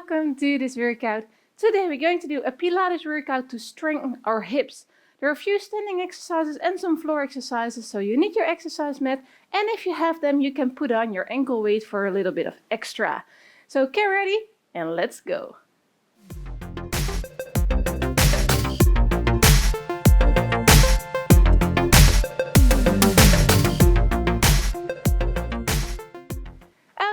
welcome to this workout. Today we're going to do a Pilates workout to strengthen our hips. There are a few standing exercises and some floor exercises, so you need your exercise mat, and if you have them you can put on your ankle weight for a little bit of extra. So get ready and let's go.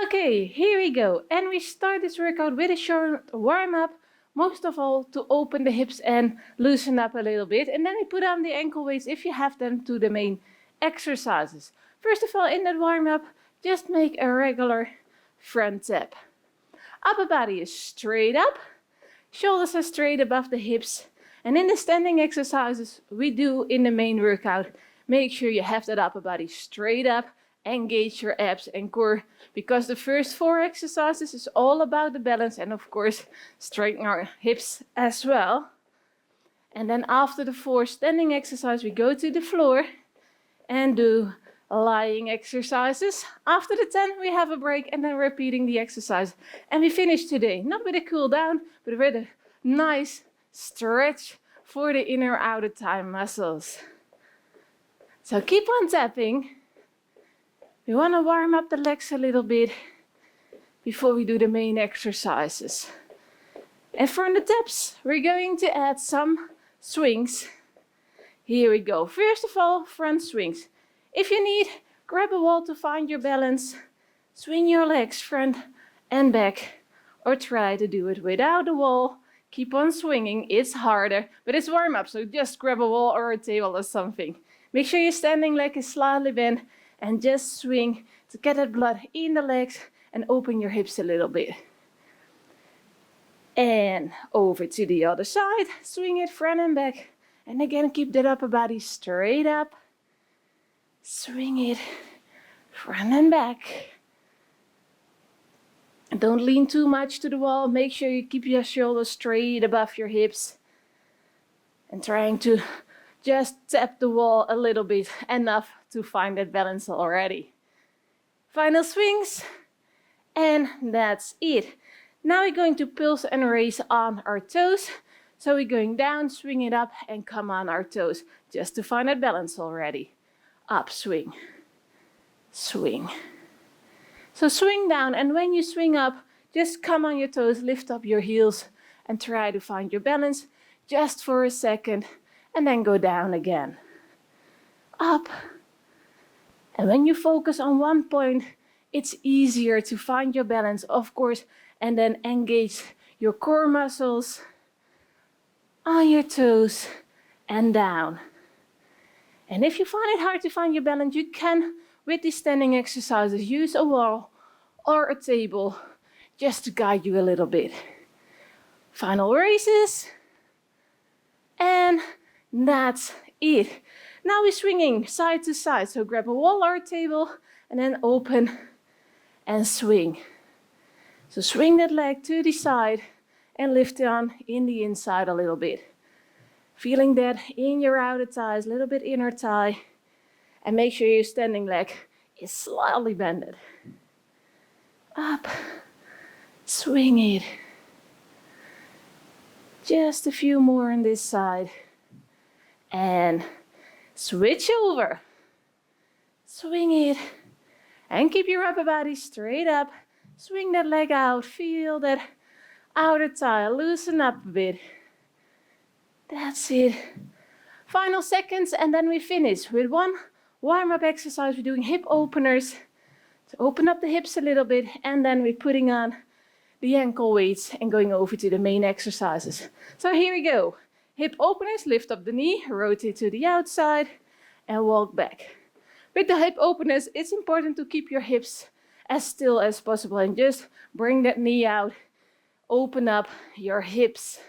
Okay, here we go, and we start this workout with a short warm-up, most of all to open the hips and loosen up a little bit, and then we put on the ankle weights if you have them to the main exercises. First of all, in that warm-up, just make a regular front tap. Upper body is straight up, shoulders are straight above the hips, and in the standing exercises we do in the main workout, make sure you have that upper body straight up. Engage your abs and core, because the first 4 exercises is all about the balance and of course strengthen our hips as well. And then after the 4 standing exercises we go to the floor and do lying exercises. After the 10 we have a break and then repeating the exercise, and we finish today not with a cool down but with a nice stretch for the inner outer thigh muscles. So keep on tapping. We want to warm up the legs a little bit before we do the main exercises. And for the taps, we're going to add some swings. Here we go. First of all, front swings. If you need, grab a wall to find your balance. Swing your legs front and back, or try to do it without the wall. Keep on swinging. It's harder, but it's warm up, so just grab a wall or a table or something. Make sure your standing leg is slightly bent. And just swing to get that blood in the legs and open your hips a little bit. And over to the other side, swing it front and back. And again, keep that upper body straight up. Swing it front and back. And don't lean too much to the wall. Make sure you keep your shoulders straight above your hips. And trying to just tap the wall a little bit, enough to find that balance already. Final swings, and that's it. Now we're going to pulse and raise on our toes. So we're going down, swing it up, and come on our toes, just to find that balance already. Up, swing, swing. So swing down, and when you swing up, just come on your toes, lift up your heels, and try to find your balance just for a second. And then go down again, up. And when you focus on one point, it's easier to find your balance, of course, and then engage your core muscles on your toes and down. And if you find it hard to find your balance, you can, with these standing exercises, use a wall or a table just to guide you a little bit. Final raises, and that's it. Now we're swinging side to side. So grab a wall or a table and then open and swing. So swing that leg to the side and lift it on in the inside a little bit. Feeling that in your outer thighs, a little bit inner thigh. And make sure your standing leg is slightly bended. Up. Swing it. Just a few more on this side. And switch over. Swing it. And keep your upper body straight up. Swing that leg out. Feel that outer thigh. Loosen up a bit. That's it. Final seconds, and then we finish with one warm-up exercise. We're doing hip openers to open up the hips a little bit, and then we're putting on the ankle weights and going over to the main exercises. So here we go. Hip openers, lift up the knee, rotate to the outside, and walk back. With the hip openers, it's important to keep your hips as still as possible and just bring that knee out, open up your hips.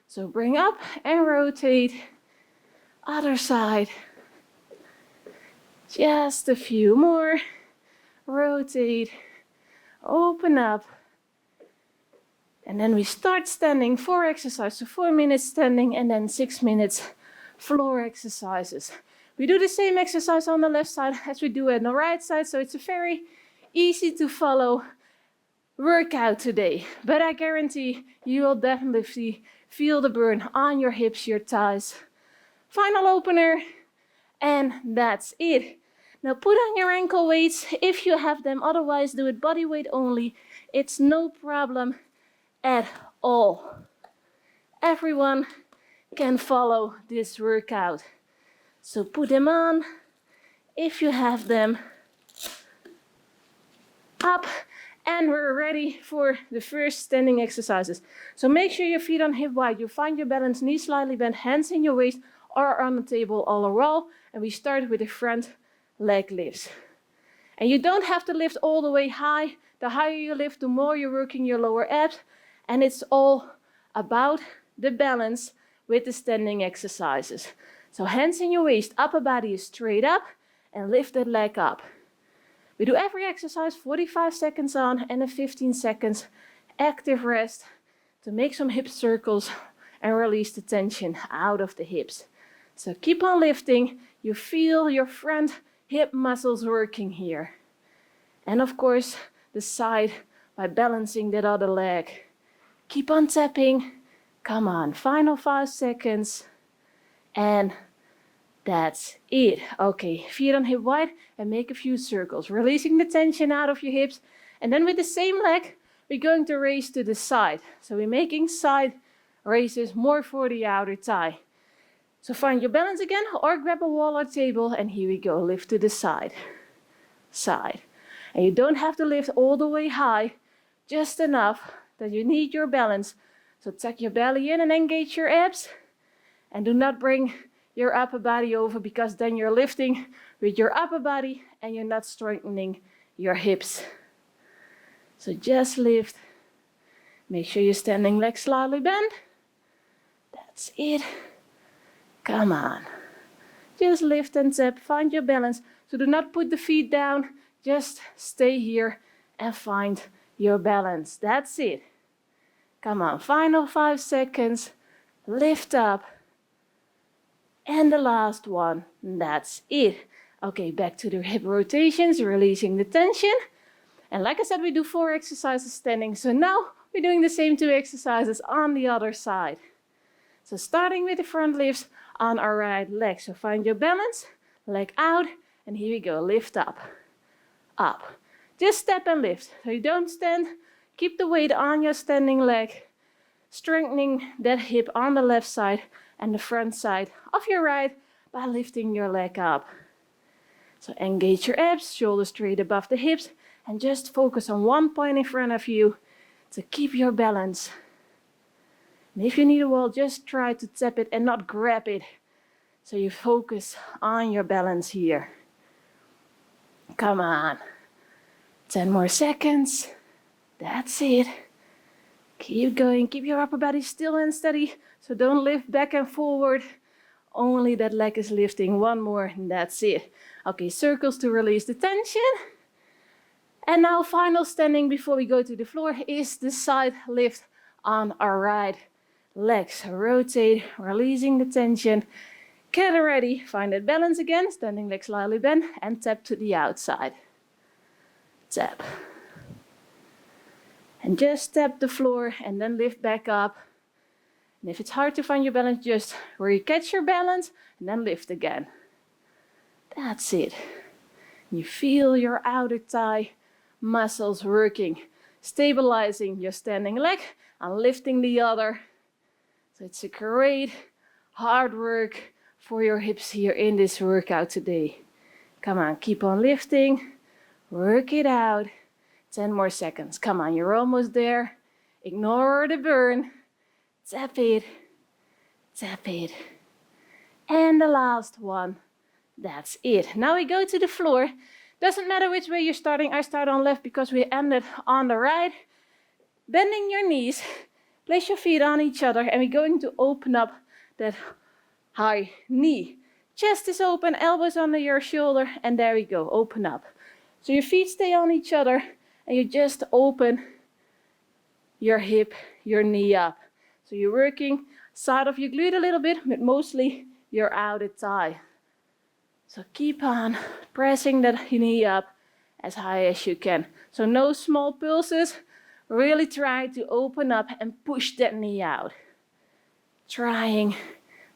So bring up and rotate, other side. Just a few more, rotate, open up. And then we start standing, 4 exercises, so 4 minutes standing and then 6 minutes floor exercises. We do the same exercise on the left side as we do on the right side, so it's a very easy to follow workout today, but I guarantee you will definitely feel the burn on your hips, your thighs. Final opener, and that's it. Now put on your ankle weights if you have them, otherwise do it body weight only. It's no problem at all. Everyone can follow this workout. So put them on if you have them. Up, and we're ready for the first standing exercises. So make sure your feet on hip wide. You find your balance, knees slightly bent, hands in your waist or on the table all a roll. And we start with the front leg lifts. And you don't have to lift all the way high. The higher you lift, the more you're working your lower abs. And it's all about the balance with the standing exercises. So hands in your waist, upper body is straight up, and lift that leg up. We do every exercise 45 seconds on and a 15 seconds active rest to make some hip circles and release the tension out of the hips. So keep on lifting. You feel your front hip muscles working here. And of course, the side by balancing that other leg. Keep on tapping. Come on, final 5 seconds. And that's it. Okay, feet on hip wide and make a few circles, releasing the tension out of your hips. And then with the same leg, we're going to raise to the side. So we're making side raises more for the outer thigh. So find your balance again or grab a wall or table, and here we go. Lift to the side, side. And you don't have to lift all the way high, just enough that you need your balance. So tuck your belly in and engage your abs, and do not bring your upper body over, because then you're lifting with your upper body and you're not strengthening your hips. So just lift. Make sure you're standing leg slightly bent. That's it. Come on. Just lift and tap. Find your balance. So do not put the feet down. Just stay here and find your balance. That's it. Come on. Final 5 seconds. Lift up. And the last one, that's it. Okay, back to the hip rotations, releasing the tension. And like I said, we do 4 exercises standing. So now we're doing the same 2 exercises on the other side. So starting with the front lifts on our right leg. So find your balance, leg out, and here we go. Lift up, up. Just step and lift. So you don't stand. Keep the weight on your standing leg, strengthening that hip on the left side and the front side of your right by lifting your leg up. So engage your abs, shoulders straight above the hips, and just focus on one point in front of you to keep your balance. And if you need a wall, just try to tap it and not grab it. So you focus on your balance here. Come on. 10 more seconds. That's it. Keep going. Keep your upper body still and steady. So don't lift back and forward. Only that leg is lifting. One more, and that's it. Okay, circles to release the tension. And now final standing before we go to the floor is the side lift on our right leg. So rotate, releasing the tension. Get ready. Find that balance again. Standing leg slightly bent and tap to the outside. Tap. And just tap the floor and then lift back up. And if it's hard to find your balance, just where you catch your balance and then lift again. That's it. You feel your outer thigh muscles working, stabilizing your standing leg and lifting the other. So it's a great hard work for your hips here in this workout today. Come on, keep on lifting. Work it out. 10 more seconds. Come on, you're almost there. Ignore the burn. Tap it. Tap it. And the last one. That's it. Now we go to the floor. Doesn't matter which way you're starting. I start on left because we ended on the right. Bending your knees. Place your feet on each other and we're going to open up that high knee. Chest is open, elbows under your shoulder, and there we go. Open up. So your feet stay on each other and you just open your hip, your knee up. So you're working side of your glute a little bit, but mostly your outer thigh. So keep on pressing that knee up as high as you can. So no small pulses, Really try to open up and push that knee out. Trying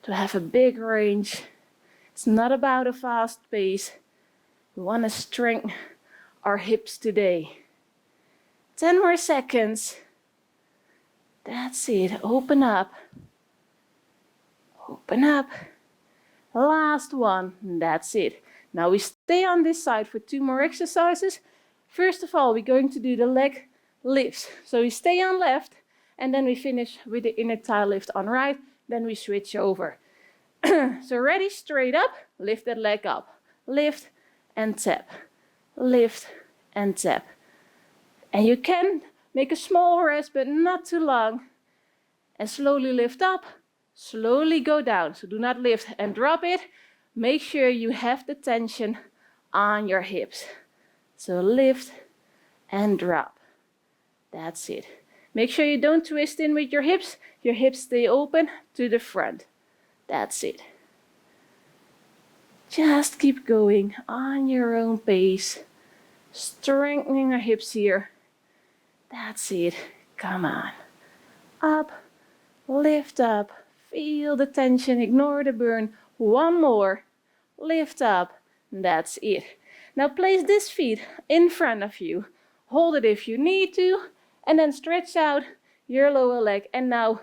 to have a big range. It's not about a fast pace. We want to strengthen our hips today. 10 more seconds. That's it. Open up. Open up. Last one. That's it. Now we stay on this side for 2 more exercises. First of all, we're going to do the leg lifts. So we stay on left, and then we finish with the inner thigh lift on right. Then we switch over. So ready, straight up, lift that leg up. Lift and tap. Lift and tap. And you can make a small rest, but not too long. And slowly lift up, slowly go down. So do not lift and drop it. Make sure you have the tension on your hips. So lift and drop. That's it. Make sure you don't twist in with your hips. Your hips stay open to the front. That's it. Just keep going on your own pace. Strengthening our hips here. That's it. Come on. Up. Lift up. Feel the tension. Ignore the burn. One more. Lift up. That's it. Now place this feet in front of you. Hold it if you need to. And then stretch out your lower leg. And now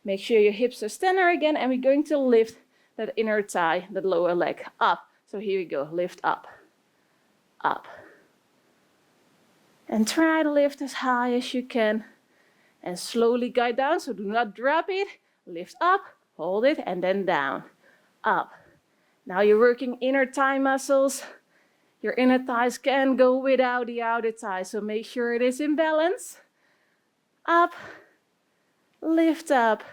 make sure your hips are standing again. And we're going to lift that inner thigh, that lower leg up. So here we go. Lift up. Up. And try to lift as high as you can. And slowly guide down. So do not drop it. Lift up. Hold it. And then down. Up. Now you're working inner thigh muscles. Your inner thighs can go without the outer thigh, so make sure it is in balance. Up, lift up.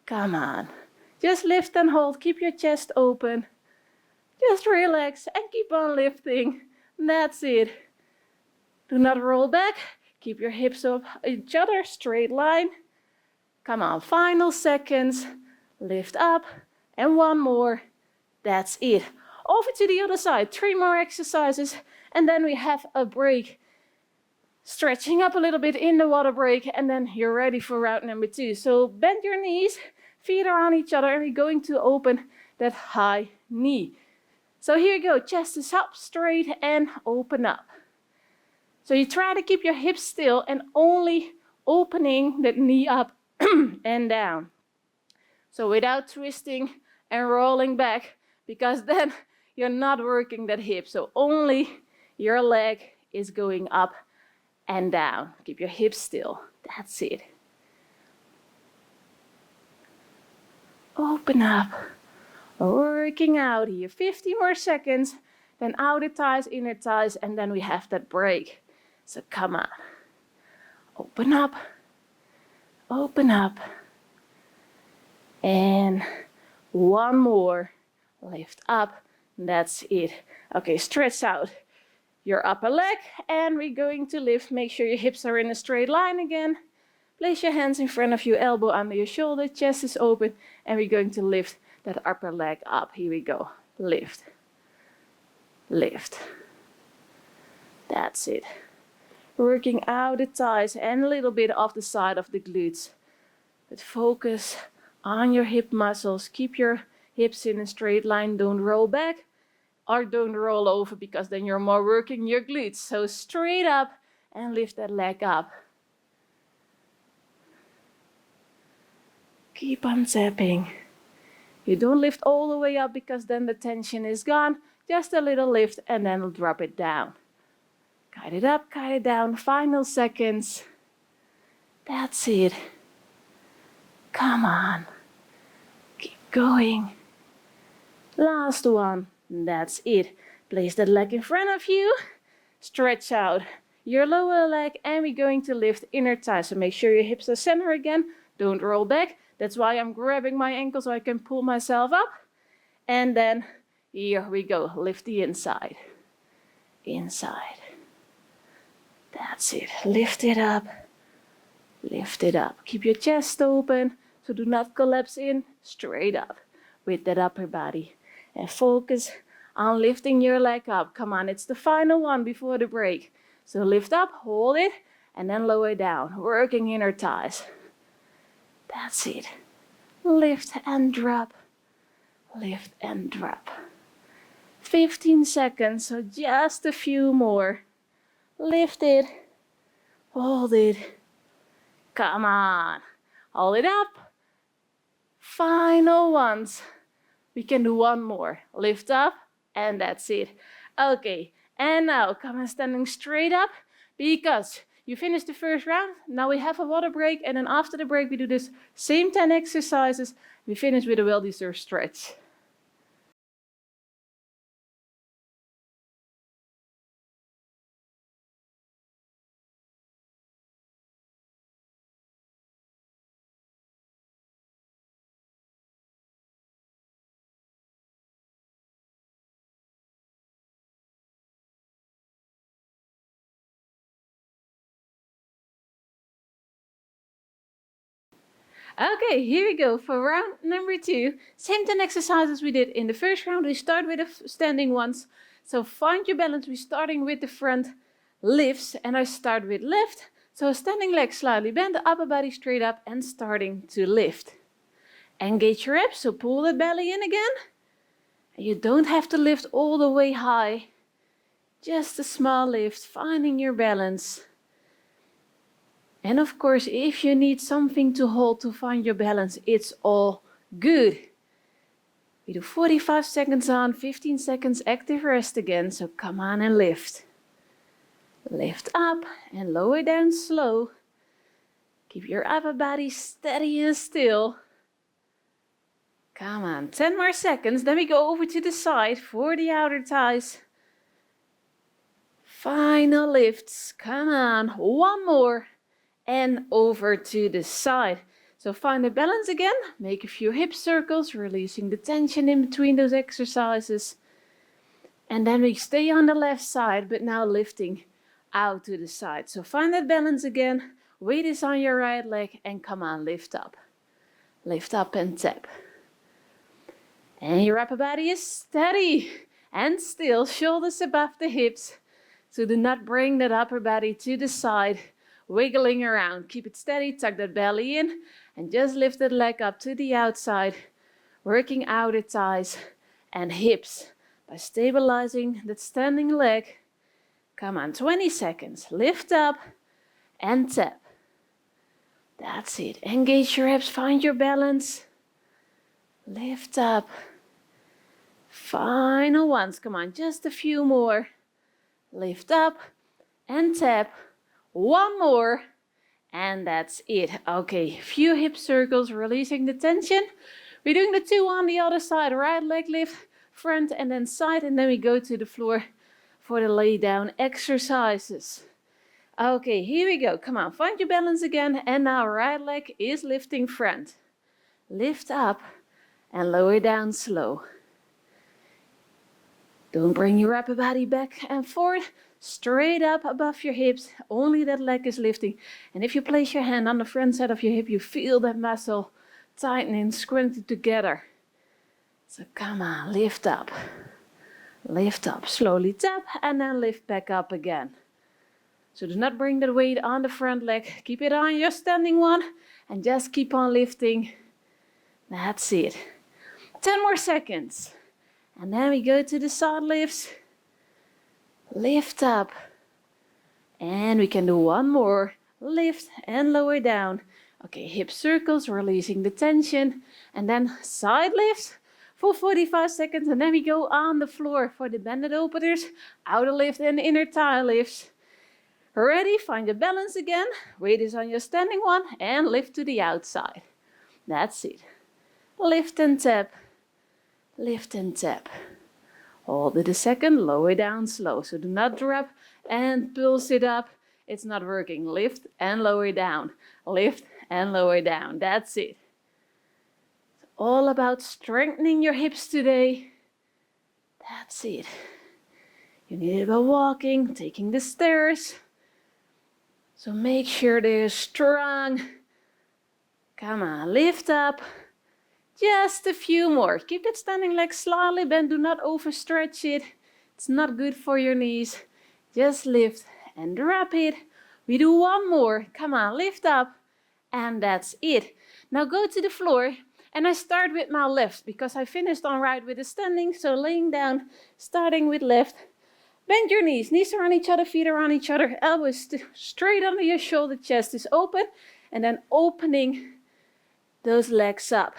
Come on. Just lift and hold. Keep your chest open. Just relax and keep on lifting. That's it. Do not roll back. Keep your hips up each other, straight line. Come on, final seconds. Lift up and one more. That's it. Over to the other side, 3 more exercises, and then we have a break. Stretching up a little bit in the water break, and then you're ready for round number 2. So bend your knees, feet are on each other, and we're going to open that high knee. So here you go, chest is up, straight, and open up. So you try to keep your hips still and only opening that knee up and down. So without twisting and rolling back, because then you're not working that hip. So only your leg is going up and down. Keep your hips still. That's it. Open up. Working out here. 50 more seconds. Then outer thighs, inner thighs, and then we have that break. So come on. Open up. Open up. And one more. Lift up. That's it. Okay, stretch out your upper leg and we're going to lift. Make sure your hips are in a straight line again. Place your hands in front of you, elbow under your shoulder, chest is open, and we're going to lift that upper leg up. Here we go. Lift. Lift. That's it. Working out the thighs and a little bit off the side of the glutes. But focus on your hip muscles. Keep your hips in a straight line. Don't roll back or don't roll over because then you're more working your glutes. So straight up and lift that leg up. Keep on tapping. You don't lift all the way up because then the tension is gone. Just a little lift and then drop it down. Guide it up, guide it down. Final seconds. That's it. Come on. Keep going. Last one. That's it. Place that leg in front of you. Stretch out your lower leg and we're going to lift inner thigh. So make sure your hips are center again. Don't roll back. That's why I'm grabbing my ankle so I can pull myself up. And then here we go. Lift the inside. Inside. That's it. Lift it up. Lift it up. Keep your chest open. So do not collapse in. Straight up with that upper body. And focus on lifting your leg up. Come on, it's the final one before the break. So lift up, hold it, and then lower down, working inner thighs. That's it. Lift and drop, lift and drop. 15 seconds, so just a few more. Lift it, hold it. Come on, hold it up. Final ones. We can do one more. Lift up, and that's it. Okay, and now come on, standing straight up, because you finished the first round. Now we have a water break, and then after the break we do this same 10 exercises. We finish with a well-deserved stretch. Okay, here we go for round number 2. Same 10 exercises we did in the first round. We start with the standing ones. So find your balance. We're starting with the front lifts, and I start with lift. So standing leg slightly bend, the upper body straight up and starting to lift. Engage your abs, so pull the belly in again. You don't have to lift all the way high. Just a small lift, finding your balance. And of course, if you need something to hold to find your balance, it's all good. We do 45 seconds on, 15 seconds active rest again. So come on and lift. Lift up and lower down slow. Keep your upper body steady and still. Come on, 10 more seconds. Then we go over to the side for the outer thighs. Final lifts. Come on, one more. And over to the side. So find the balance again, make a few hip circles, releasing the tension in between those exercises. And then we stay on the left side, but now lifting out to the side. So find that balance again, weight is on your right leg, and come on, lift up. Lift up and tap. And your upper body is steady and still, shoulders above the hips. So do not bring that upper body to the side. Wiggling around, keep it steady, tuck that belly in, and just lift that leg up to the outside, working outer thighs and hips by stabilizing that standing leg. Come on, 20 seconds, lift up and tap. That's it, engage your abs, find your balance, lift up. Final ones, come on, just a few more, lift up and tap. One more, and that's it. Okay, few hip circles, releasing the tension. We're doing the 2 on the other side, right leg lift, front and then side, and then we go to the floor for the lay down exercises. Okay, here we go. Come on, find your balance again, and now right leg is lifting front. Lift up and lower down slow. Don't bring your upper body back and forth. Straight up above your hips, only that leg is lifting. And if you place your hand on the front side of your hip, you feel that muscle tightening, squinting together. So come on, lift up, slowly tap and then lift back up again. So do not bring that weight on the front leg, keep it on your standing one and just keep on lifting. That's it. 10 more seconds. And then we go to the side lifts. Lift up, and we can do one more, lift and lower down. Okay, hip circles, releasing the tension, and then side lifts for 45 seconds, and then we go on the floor for the bended openers, outer lift and inner thigh lifts. Ready, find your balance again, weight is on your standing one, and lift to the outside. That's it. Lift and tap, lift and tap. Hold it a second, lower down slow. So do not drop and pulse it up. It's not working. Lift and lower down. Lift and lower down. That's it. It's all about strengthening your hips today. That's it. You need it by walking, taking the stairs. So make sure they're strong. Come on, lift up. Just a few more. Keep that standing leg slightly bent. Do not overstretch it. It's not good for your knees. Just lift and drop it We do one more. Come on, lift up. And that's it. Now go to the floor. And I start with my left because I finished on right with the standing. So laying down, starting with left. Bend your knees. Knees are on each other, feet are on each other. Elbows straight under your shoulder, chest is open. And then opening those legs up.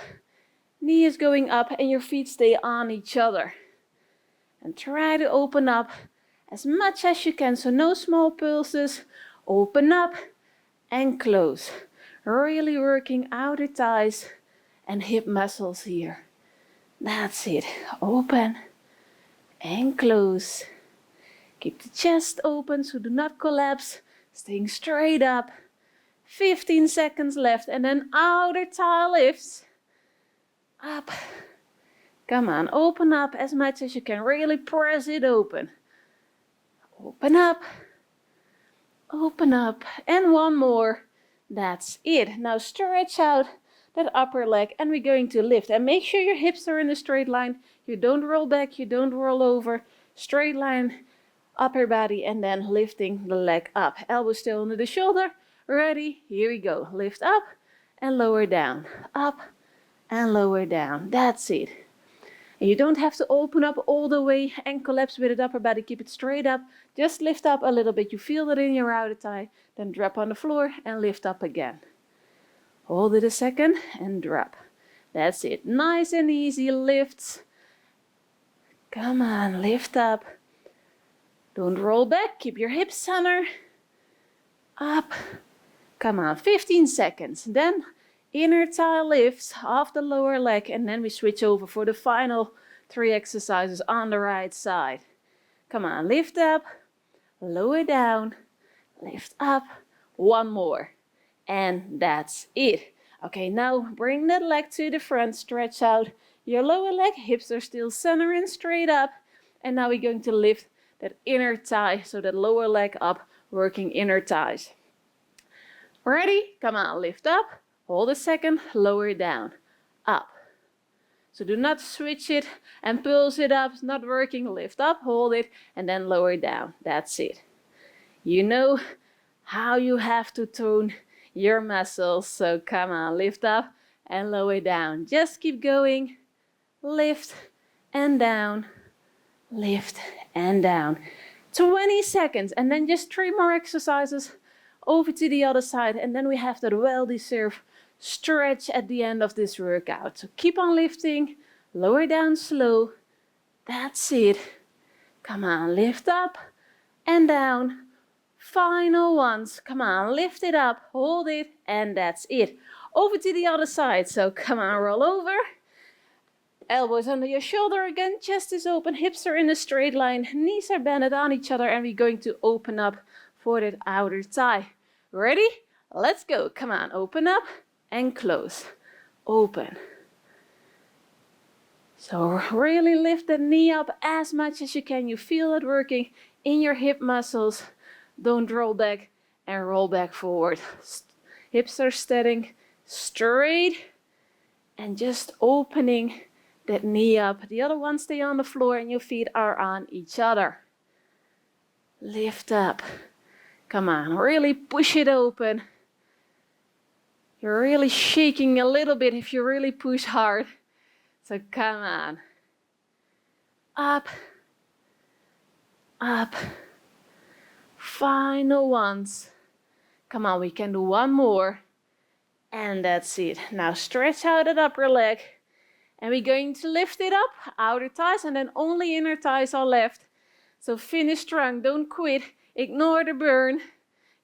Knee is going up and your feet stay on each other. And try to open up as much as you can. So no small pulses. Open up and close. Really working outer thighs and hip muscles here. That's it. Open and close. Keep the chest open so do not collapse. Staying straight up. 15 seconds left and then outer thigh lifts. Up. Come on, open up as much as you can. Really press it open. Open up. Open up. And one more. That's it. Now stretch out that upper leg and we're going to lift. And make sure your hips are in a straight line. You don't roll back, you don't roll over. Straight line, upper body, and then lifting the leg up. Elbows still under the shoulder. Ready? Here we go. Lift up and lower down. Up and lower down. That's it. And you don't have to open up all the way and collapse with the upper body. Keep it straight up. Just lift up a little bit. You feel it in your outer thigh. Then drop on the floor and lift up again. Hold it a second and drop. That's it. Nice and easy lifts. Come on, lift up. Don't roll back. Keep your hips center. Up. Come on, 15 seconds. Then inner thigh lifts off the lower leg and then we switch over for the final 3 exercises on the right side. Come on, lift up, lower down, lift up, one more. And that's it. Okay, now bring that leg to the front, stretch out your lower leg, hips are still centering straight up. And now we're going to lift that inner thigh, so that lower leg up, working inner thighs. Ready? Come on, lift up. Hold a second, lower it down, up. So do not switch it and pulse it up, it's not working. Lift up, hold it, and then lower it down. That's it. You know how you have to tone your muscles, so come on, lift up and lower down. Just keep going. Lift and down, lift and down. 20 seconds, and then just 3 more exercises over to the other side, and then we have that well-deserved stretch at the end of this workout. So keep on lifting, lower down slow. That's it. Come on, lift up and down. Final ones. Come on, lift it up, hold it, and that's it. Over to the other side. So come on, roll over. Elbows under your shoulder again, chest is open, hips are in a straight line, knees are bended on each other, and we're going to open up for that outer thigh. Ready? Let's go. Come on, open up and close. Open. So really lift the knee up as much as you can. You feel it working in your hip muscles. Don't roll back and roll back forward. Hips are standing straight and just opening that knee up. The other one stay on the floor and your feet are on each other. Lift up. Come on, really push it open. You're really shaking a little bit if you really push hard. So come on. Up. Up. Final ones. Come on, we can do one more. And that's it. Now stretch out that upper leg. And we're going to lift it up, outer thighs, and then only inner thighs are left. So finish strong, don't quit. Ignore the burn.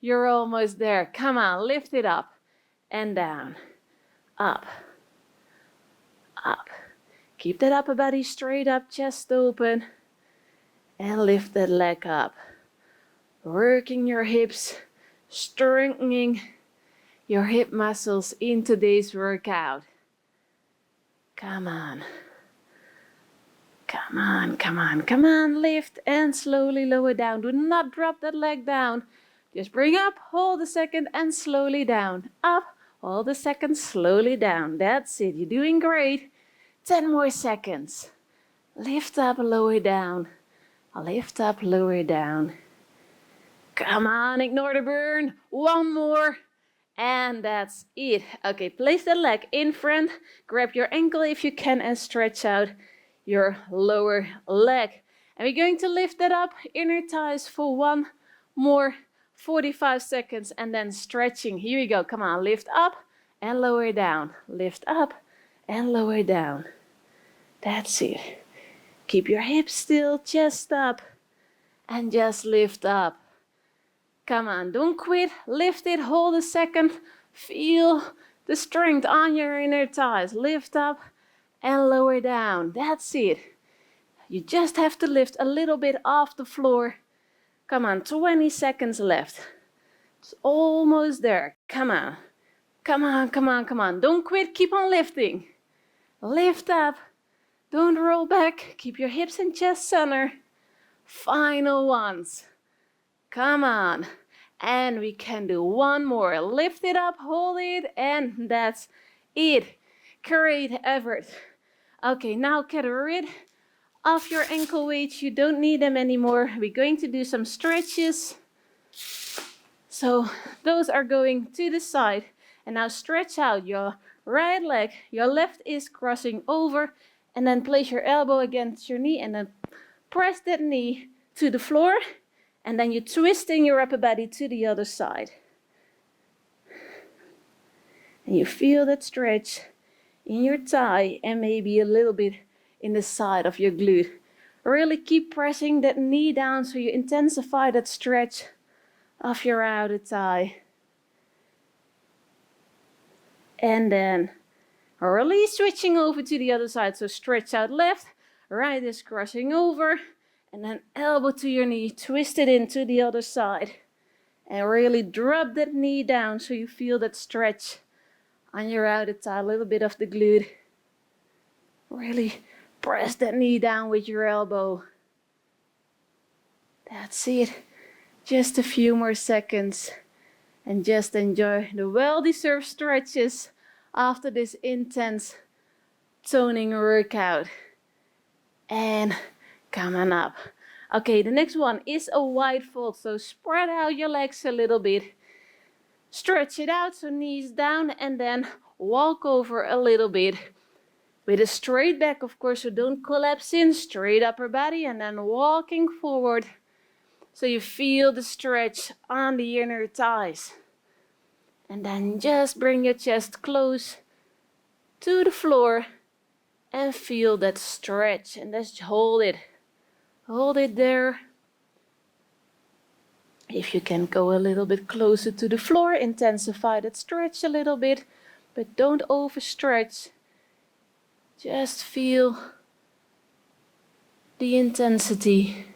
You're almost there. Come on, lift it up and down. Up. Up. Keep that upper body straight up, chest open. And lift that leg up. Working your hips, strengthening your hip muscles in today's workout. Come on. Come on, come on, come on. Lift and slowly lower down. Do not drop that leg down. Just bring up, hold a second, and slowly down. Up, hold a second, slowly down. That's it. You're doing great. 10 more seconds. Lift up, lower down. Lift up, lower down. Come on, ignore the burn. One more. And that's it. Okay, place the leg in front. Grab your ankle if you can and stretch out your lower leg. And we're going to lift that up, inner thighs for one more 45 seconds and then stretching. Here we go. Come on, lift up and lower down. Lift up and lower down. That's it. Keep your hips still, chest up, and just lift up. Come on, don't quit. Lift it, hold a second. Feel the strength on your inner thighs. Lift up and lower down. That's it. You just have to lift a little bit off the floor. Come on, 20 seconds left. It's almost there. Come on. Come on, come on, come on. Don't quit, keep on lifting. Lift up. Don't roll back. Keep your hips and chest center. Final ones. Come on. And we can do one more. Lift it up, hold it, and that's it. Great effort. Okay, now get rid of your ankle weights. You don't need them anymore. We're going to do some stretches. So those are going to the side. And now stretch out your right leg. Your left is crossing over. And then place your elbow against your knee and then press that knee to the floor. And then you're twisting your upper body to the other side. And you feel that stretch in your thigh and maybe a little bit in the side of your glute. Really keep pressing that knee down so you intensify that stretch of your outer thigh. And then release, switching over to the other side. So stretch out left, right is crossing over. And then elbow to your knee, twist it into the other side. And really drop that knee down so you feel that stretch on your outer thigh, a little bit of the glute. Really press that knee down with your elbow. That's it. Just a few more seconds. And just enjoy the well-deserved stretches after this intense toning workout. And come on up. Okay, the next one is a wide fold. So spread out your legs a little bit. Stretch it out, so knees down, and then walk over a little bit. With a straight back, of course, so don't collapse in. Straight upper body, and then walking forward. So you feel the stretch on the inner thighs. And then just bring your chest close to the floor and feel that stretch. And just hold it. Hold it there. If you can go a little bit closer to the floor, intensify that stretch a little bit, but don't overstretch. Just feel the intensity.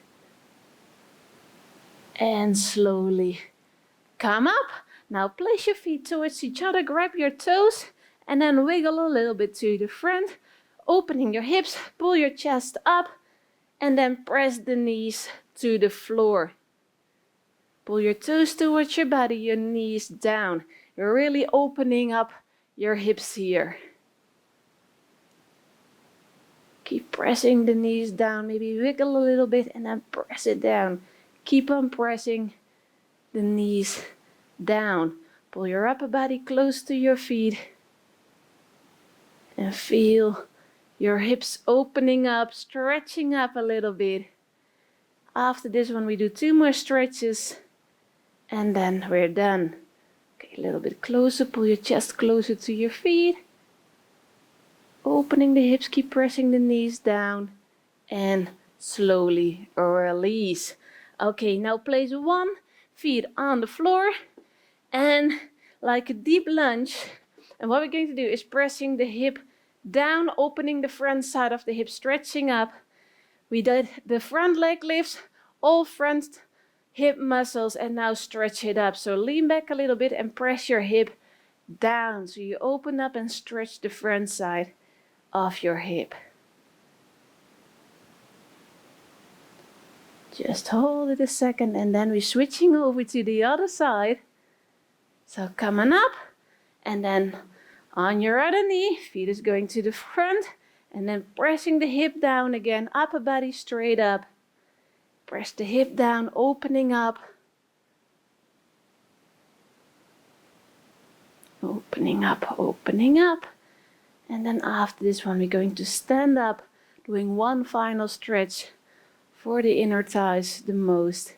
And slowly come up. Now place your feet towards each other, grab your toes, and then wiggle a little bit to the front, opening your hips, pull your chest up, and then press the knees to the floor. Pull your toes towards your body, your knees down. You're really opening up your hips here. Keep pressing the knees down, maybe wiggle a little bit and then press it down. Keep on pressing the knees down. Pull your upper body close to your feet. And feel your hips opening up, stretching up a little bit. After this one, we do 2 more stretches. And then we're done. Okay, a little bit closer. Pull your chest closer to your feet. Opening the hips, keep pressing the knees down. And slowly release. Okay, now place one foot on the floor. And like a deep lunge. And what we're going to do is pressing the hip down, opening the front side of the hip, stretching up. We did the front leg lifts, all front hip muscles, and now stretch it up. So lean back a little bit and press your hip down. So you open up and stretch the front side of your hip. Just hold it a second and then we're switching over to the other side. So come on up and then on your other knee, feet is going to the front and then pressing the hip down again, upper body straight up. Press the hip down, opening up. Opening up, opening up. And then after this one, we're going to stand up, doing one final stretch for the inner thighs the most.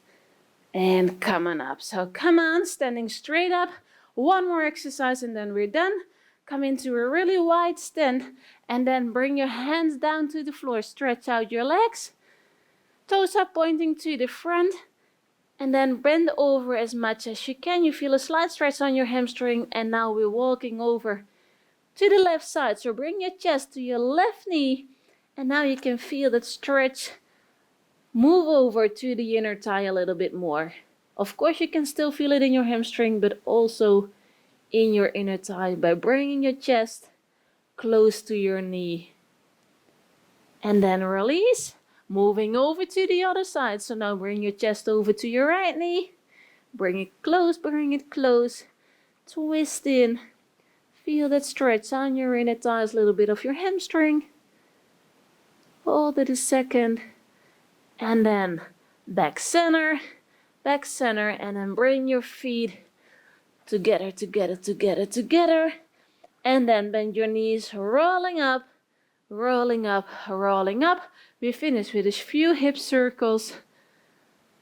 And come on up. So come on, standing straight up. One more exercise and then we're done. Come into a really wide stand and then bring your hands down to the floor. Stretch out your legs. Toes up pointing to the front. And then bend over as much as you can. You feel a slight stretch on your hamstring. And now we're walking over to the left side. So bring your chest to your left knee. And now you can feel that stretch. Move over to the inner thigh a little bit more. Of course, you can still feel it in your hamstring, but also in your inner thigh by bringing your chest close to your knee. And then release, moving over to the other side. So now bring your chest over to your right knee. Bring it close, bring it close. Twist in. Feel that stretch on your inner thighs, a little bit of your hamstring. Hold it a second. And then back center, and then bring your feet together, together, together, together. And then bend your knees, rolling up, rolling up, rolling up. We finish with a few hip circles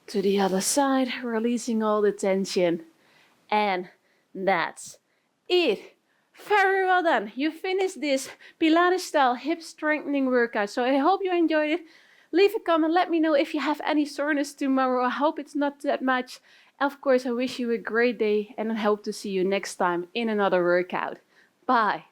to the other side, releasing all the tension. And that's it. Very well done. You finished this Pilates style hip strengthening workout. So I hope you enjoyed it. Leave a comment, let me know if you have any soreness tomorrow. I hope it's not that much. Of course, I wish you a great day and I hope to see you next time in another workout. Bye.